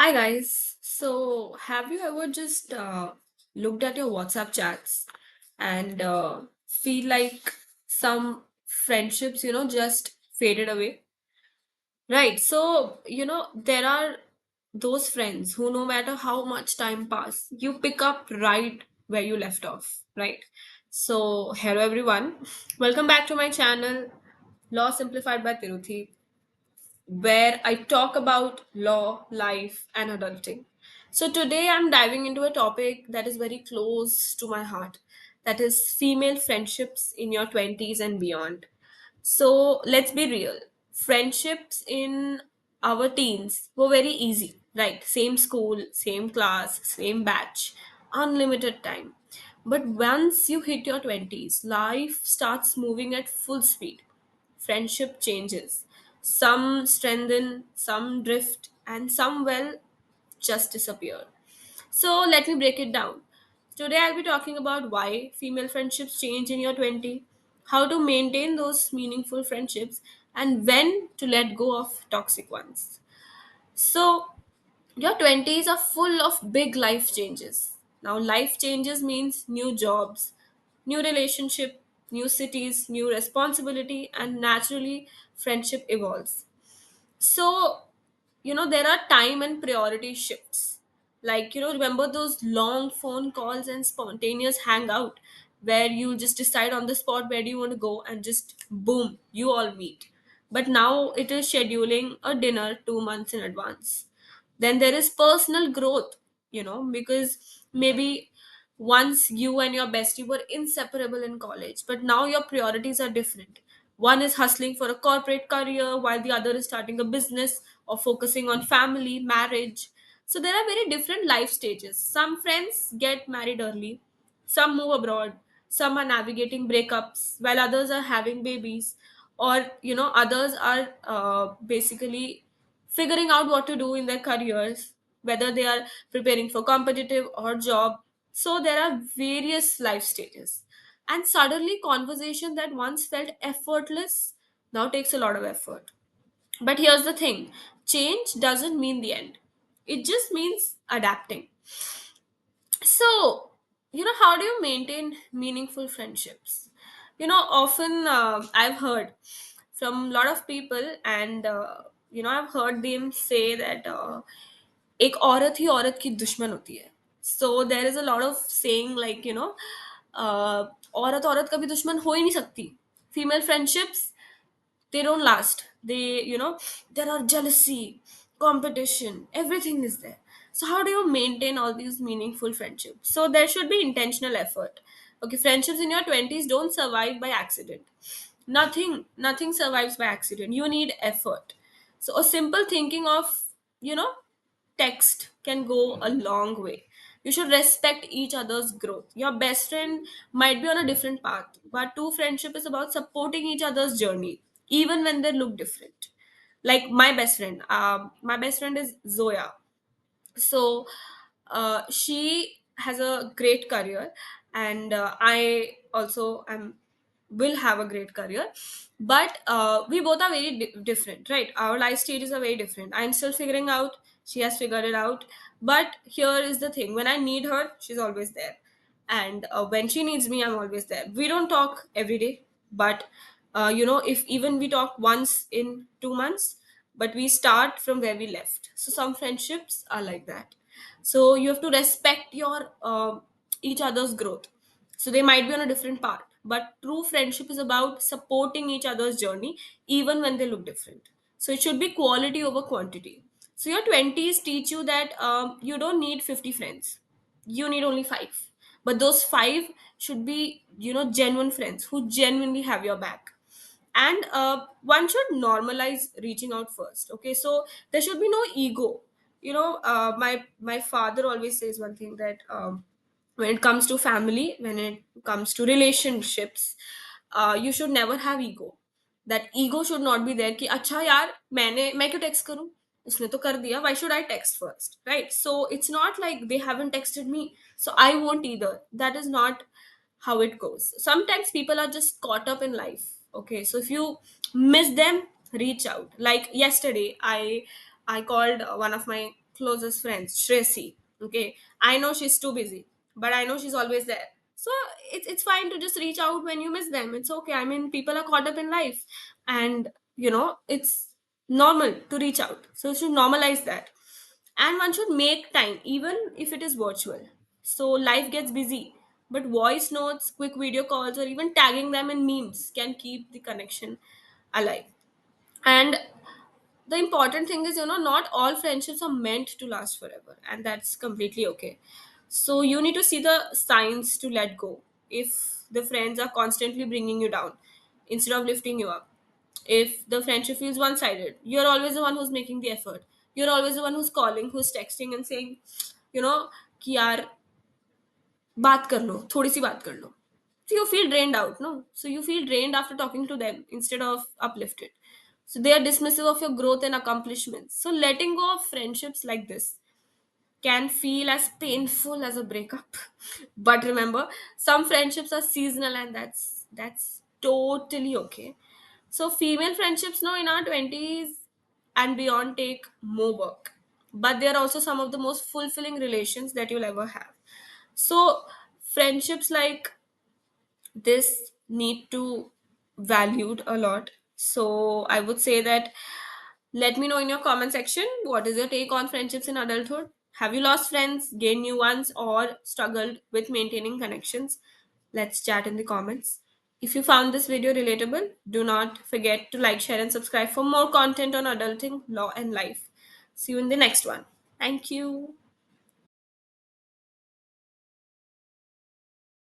Hi guys. So, have you ever just looked at your WhatsApp chats and feel like some friendships, just faded away? Right. So, there are those friends who, no matter how much time pass, you pick up right where you left off, right? So, hello everyone. Welcome back to my channel, Law Simplified by Tiruthi, where I talk about law, life, and adulting. So, today I'm diving into a topic that is very close to my heart, that is female friendships in your 20s and beyond. So, let's be real. Friendships in our teens were very easy, right? Same school, same class, same batch, unlimited time. But once you hit your 20s, life starts moving at full speed. Friendship changes. Some strengthen, some drift, and some, well, just disappear. So let me break it down. Today I'll be talking about why female friendships change in your 20, how to maintain those meaningful friendships, and when to let go of toxic ones. So, your 20s are full of big life changes. Now, life changes means new jobs, new relationship, new cities, new responsibility, and naturally, friendship evolves. So, there are time and priority shifts. Like, remember those long phone calls and spontaneous hangout where you just decide on the spot where do you want to go and just boom, you all meet. But now it is scheduling a dinner 2 months in advance. Then there is personal growth, because maybe once you and your bestie were inseparable in college, but now your priorities are different. One is hustling for a corporate career while the other is starting a business or focusing on family, marriage. So there are very different life stages. Some friends get married early, some move abroad, some are navigating breakups while others are having babies, or others are basically figuring out what to do in their careers, whether they are preparing for competitive or job. So there are various life stages, and suddenly conversation that once felt effortless now takes a lot of effort. But here's the thing, change doesn't mean the end, it just means adapting. So, how do you maintain meaningful friendships? Often I've heard from a lot of people, and I've heard them say that एक औरत ही औरत की दुश्मन होती है. So there is a lot of saying like, औरत औरत का भी दुश्मन हो ही नहीं सकती. Female friendships, they don't last. There are jealousy, competition, everything is there. So how do you maintain all these meaningful friendships? So there should be intentional effort. Okay, friendships in your 20s don't survive by accident. Nothing survives by accident. You need effort. So a simple thinking of, you know text can go a long way. You should respect each other's growth. Your best friend might be on a different path, but true friendship is about supporting each other's journey, even when they look different. Like my best friend is Zoya. So she has a great career, and I also am will have a great career. But we both are very different, right? Our life stages are very different. I'm still figuring out, she has figured it out. But here is the thing, when I need her, she's always there, and when she needs me, I'm always there. We don't talk every day, but if even we talk once in 2 months, but we start from where we left. So some friendships are like that. So you have to respect your each other's growth. So they might be on a different path, but true friendship is about supporting each other's journey even when they look different. So it should be quality over quantity. So your 20s teach you that you don't need 50 friends, you need only 5. But those 5 should be, genuine friends who genuinely have your back. And one should normalize reaching out first. Okay, so there should be no ego. My father always says one thing, that when it comes to family, when it comes to relationships, you should never have ego. That ego should not be there कि अच्छा यार मैं क्यों text करूं, उसने तो कर दिया, why should I text first, right? So it's not like they haven't texted me, so I won't either. That is not how it goes. Sometimes people are just caught up in life. Okay, so if you miss them, reach out. Like yesterday, I called one of my closest friends, Tracy. Okay, I know she's too busy, but I know she's always there. So it's fine to just reach out when you miss them. It's okay. I mean, people are caught up in life, and it's normal to reach out. So you should normalize that, and one should make time, even if it is virtual. So life gets busy, but voice notes, quick video calls, or even tagging them in memes can keep the connection alive. And the important thing is, not all friendships are meant to last forever, and that's completely okay. So you need to see the signs to let go. If the friends are constantly bringing you down instead of lifting you up, if the friendship feels one sided, you're always the one who's making the effort, you're always the one who's calling, who's texting and saying, you know कि यार बात कर लो, थोड़ी सी बात कर लो. So you feel drained out, no? So you feel drained after talking to them instead of uplifted. So they are dismissive of your growth and accomplishments. So letting go of friendships like this can feel as painful as a breakup. But remember, some friendships are seasonal, and that's totally okay. So female friendships now in our 20s and beyond take more work. But they are also some of the most fulfilling relations that you'll ever have. So friendships like this need to valued a lot. So I would say that, let me know in your comment section, what is your take on friendships in adulthood. Have you lost friends, gained new ones, or struggled with maintaining connections? Let's chat in the comments. If you found this video relatable, do not forget to like, share, and subscribe for more content on adulting, law, and life. See you in the next one. Thank you.